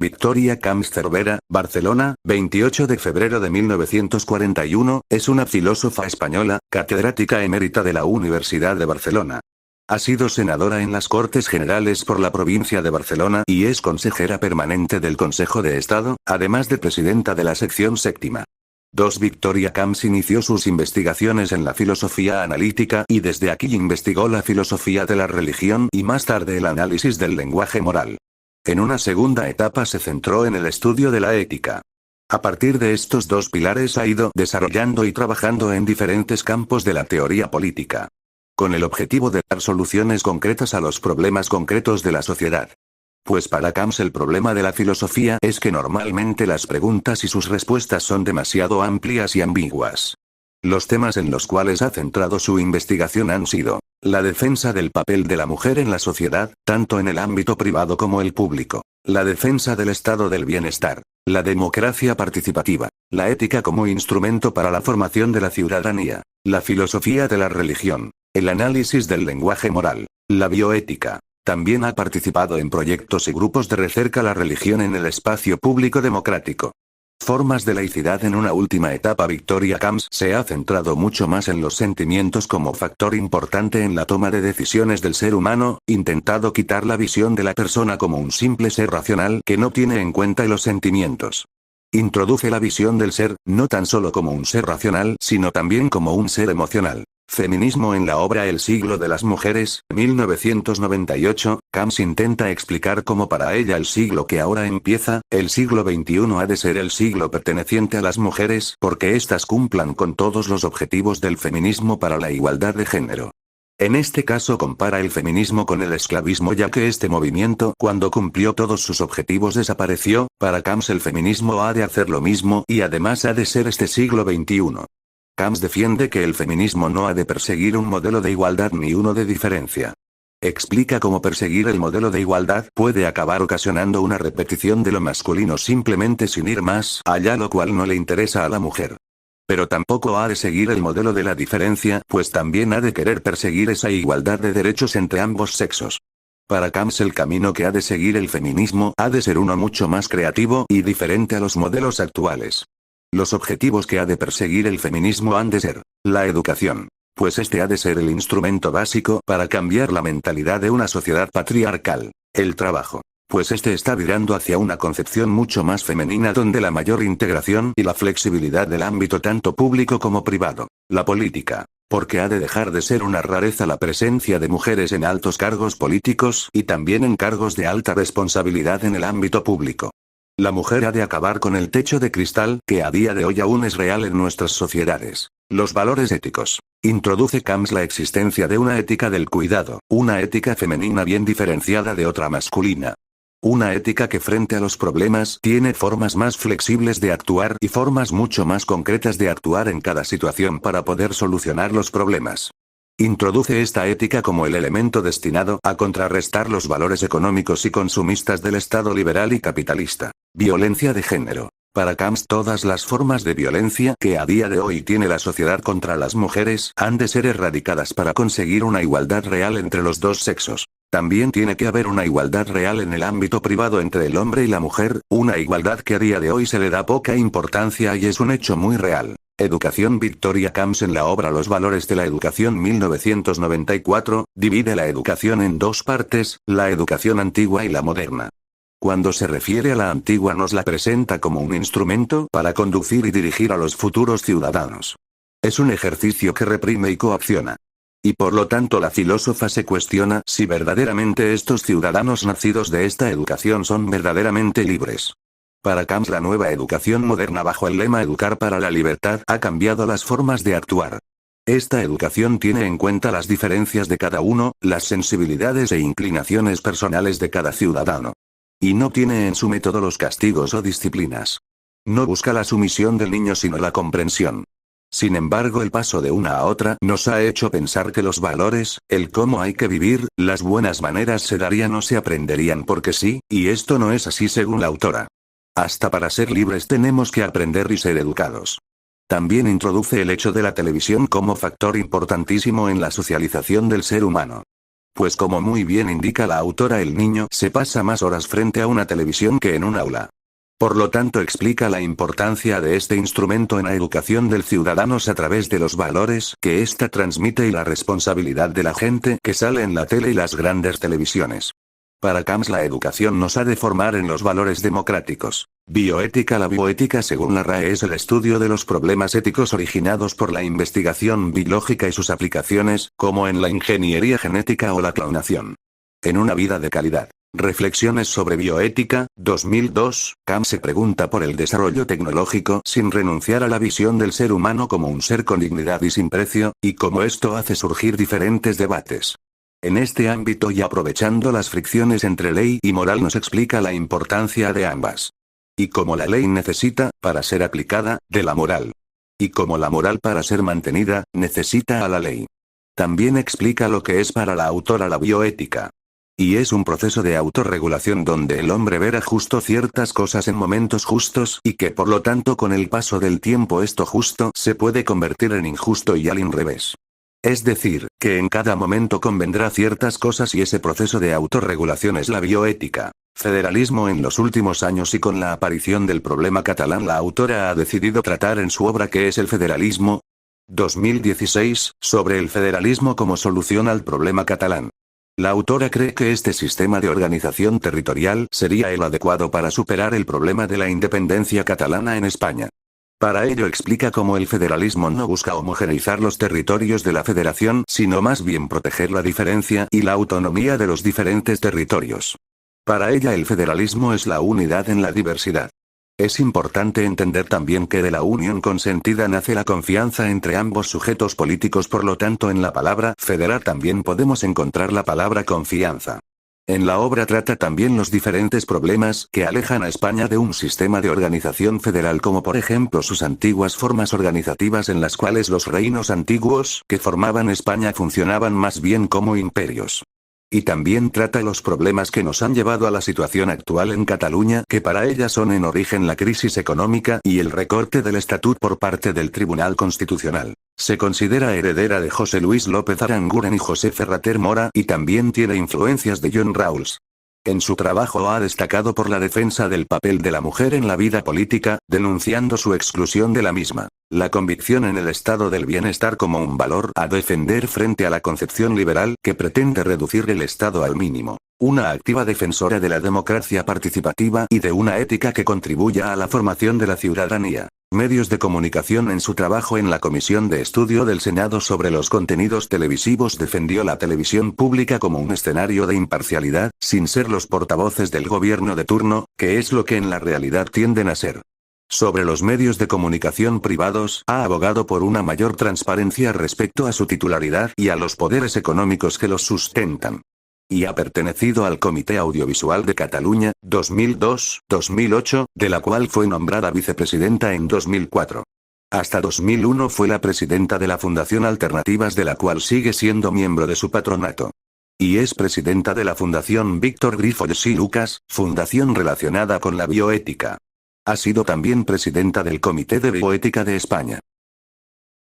Victoria Camps Cervera, Barcelona, 28 de febrero de 1941, es una filósofa española, catedrática emérita de la Universidad de Barcelona. Ha sido senadora en las Cortes Generales por la provincia de Barcelona y es consejera permanente del Consejo de Estado, además de presidenta de la sección séptima. Victoria Camps inició sus investigaciones en la filosofía analítica y desde aquí investigó la filosofía de la religión y más tarde el análisis del lenguaje moral. En una segunda etapa se centró en el estudio de la ética. A partir de estos dos pilares ha ido desarrollando y trabajando en diferentes campos de la teoría política, con el objetivo de dar soluciones concretas a los problemas concretos de la sociedad. Pues para Camps el problema de la filosofía es que normalmente las preguntas y sus respuestas son demasiado amplias y ambiguas. Los temas en los cuales ha centrado su investigación han sido la defensa del papel de la mujer en la sociedad, tanto en el ámbito privado como el público, la defensa del estado del bienestar, la democracia participativa, la ética como instrumento para la formación de la ciudadanía, la filosofía de la religión, el análisis del lenguaje moral, la bioética. También ha participado en proyectos y grupos de recerca la religión en el espacio público democrático. Formas de laicidad. En una última etapa Victoria Camps se ha centrado mucho más en los sentimientos como factor importante en la toma de decisiones del ser humano, intentado quitar la visión de la persona como un simple ser racional que no tiene en cuenta los sentimientos. Introduce la visión del ser, no tan solo como un ser racional, sino también como un ser emocional. Feminismo en la obra El siglo de las mujeres, 1998, Camps intenta explicar cómo para ella el siglo que ahora empieza, el siglo XXI ha de ser el siglo perteneciente a las mujeres porque éstas cumplan con todos los objetivos del feminismo para la igualdad de género. En este caso compara el feminismo con el esclavismo ya que este movimiento cuando cumplió todos sus objetivos desapareció, para Camps el feminismo ha de hacer lo mismo y además ha de ser este siglo XXI. Camps defiende que el feminismo no ha de perseguir un modelo de igualdad ni uno de diferencia. Explica cómo perseguir el modelo de igualdad puede acabar ocasionando una repetición de lo masculino simplemente sin ir más allá, lo cual no le interesa a la mujer. Pero tampoco ha de seguir el modelo de la diferencia, pues también ha de querer perseguir esa igualdad de derechos entre ambos sexos. Para Camps el camino que ha de seguir el feminismo ha de ser uno mucho más creativo y diferente a los modelos actuales. Los objetivos que ha de perseguir el feminismo han de ser la educación, pues este ha de ser el instrumento básico para cambiar la mentalidad de una sociedad patriarcal. El trabajo, pues este está virando hacia una concepción mucho más femenina donde la mayor integración y la flexibilidad del ámbito tanto público como privado. La política, porque ha de dejar de ser una rareza la presencia de mujeres en altos cargos políticos y también en cargos de alta responsabilidad en el ámbito público. La mujer ha de acabar con el techo de cristal que a día de hoy aún es real en nuestras sociedades. Los valores éticos. Introduce Camps la existencia de una ética del cuidado, una ética femenina bien diferenciada de otra masculina. Una ética que frente a los problemas tiene formas más flexibles de actuar y formas mucho más concretas de actuar en cada situación para poder solucionar los problemas. Introduce esta ética como el elemento destinado a contrarrestar los valores económicos y consumistas del Estado liberal y capitalista. Violencia de género. Para Camps todas las formas de violencia que a día de hoy tiene la sociedad contra las mujeres han de ser erradicadas para conseguir una igualdad real entre los dos sexos. También tiene que haber una igualdad real en el ámbito privado entre el hombre y la mujer, una igualdad que a día de hoy se le da poca importancia y es un hecho muy real. Educación. Victoria Camps en la obra Los valores de la educación 1994, divide la educación en dos partes, la educación antigua y la moderna. Cuando se refiere a la antigua nos la presenta como un instrumento para conducir y dirigir a los futuros ciudadanos. Es un ejercicio que reprime y coacciona. Y por lo tanto la filósofa se cuestiona si verdaderamente estos ciudadanos nacidos de esta educación son verdaderamente libres. Para Camps la nueva educación moderna bajo el lema Educar para la libertad ha cambiado las formas de actuar. Esta educación tiene en cuenta las diferencias de cada uno, las sensibilidades e inclinaciones personales de cada ciudadano. Y no tiene en su método los castigos o disciplinas. No busca la sumisión del niño sino la comprensión. Sin embargo el paso de una a otra nos ha hecho pensar que los valores, el cómo hay que vivir, las buenas maneras se darían o se aprenderían porque sí, y esto no es así según la autora. Hasta para ser libres tenemos que aprender y ser educados. También introduce el hecho de la televisión como factor importantísimo en la socialización del ser humano. Pues como muy bien indica la autora, el niño se pasa más horas frente a una televisión que en un aula. Por lo tanto, explica la importancia de este instrumento en la educación del ciudadanos a través de los valores que ésta transmite y la responsabilidad de la gente que sale en la tele y las grandes televisiones. Para Camps, la educación nos ha de formar en los valores democráticos. Bioética. La bioética, según la RAE, es el estudio de los problemas éticos originados por la investigación biológica y sus aplicaciones, como en la ingeniería genética o la clonación. En una vida de calidad. Reflexiones sobre bioética, 2002, Camps se pregunta por el desarrollo tecnológico sin renunciar a la visión del ser humano como un ser con dignidad y sin precio, y cómo esto hace surgir diferentes debates. En este ámbito y aprovechando las fricciones entre ley y moral, nos explica la importancia de ambas. Y cómo la ley necesita, para ser aplicada, de la moral. Y cómo la moral, para ser mantenida, necesita a la ley. También explica lo que es para la autora la bioética. Y es un proceso de autorregulación donde el hombre verá justo ciertas cosas en momentos justos y que por lo tanto con el paso del tiempo esto justo se puede convertir en injusto y al revés. Es decir, que en cada momento convendrá ciertas cosas y ese proceso de autorregulación es la bioética. Federalismo. En los últimos años y con la aparición del problema catalán, la autora ha decidido tratar en su obra ¿Qué es el federalismo? 2016, sobre el federalismo como solución al problema catalán. La autora cree que este sistema de organización territorial sería el adecuado para superar el problema de la independencia catalana en España. Para ello explica cómo el federalismo no busca homogeneizar los territorios de la federación, sino más bien proteger la diferencia y la autonomía de los diferentes territorios. Para ella el federalismo es la unidad en la diversidad. Es importante entender también que de la unión consentida nace la confianza entre ambos sujetos políticos, por lo tanto en la palabra federar también podemos encontrar la palabra confianza. En la obra trata también los diferentes problemas que alejan a España de un sistema de organización federal, como por ejemplo sus antiguas formas organizativas en las cuales los reinos antiguos que formaban España funcionaban más bien como imperios. Y también trata los problemas que nos han llevado a la situación actual en Cataluña, que para ella son en origen la crisis económica y el recorte del estatut por parte del Tribunal Constitucional. Se considera heredera de José Luis López Aranguren y José Ferrater Mora, y también tiene influencias de John Rawls. En su trabajo ha destacado por la defensa del papel de la mujer en la vida política, denunciando su exclusión de la misma. La convicción en el estado del bienestar como un valor a defender frente a la concepción liberal que pretende reducir el Estado al mínimo. Una activa defensora de la democracia participativa y de una ética que contribuya a la formación de la ciudadanía. Medios de comunicación. En su trabajo en la Comisión de Estudio del Senado sobre los contenidos televisivos defendió la televisión pública como un escenario de imparcialidad, sin ser los portavoces del gobierno de turno, que es lo que en la realidad tienden a ser. Sobre los medios de comunicación privados, ha abogado por una mayor transparencia respecto a su titularidad y a los poderes económicos que los sustentan. Y ha pertenecido al Comité Audiovisual de Cataluña, 2002-2008, de la cual fue nombrada vicepresidenta en 2004. Hasta 2001 fue la presidenta de la Fundación Alternativas, de la cual sigue siendo miembro de su patronato. Y es presidenta de la Fundación Víctor Grifols y Lucas, fundación relacionada con la bioética. Ha sido también presidenta del Comité de Bioética de España.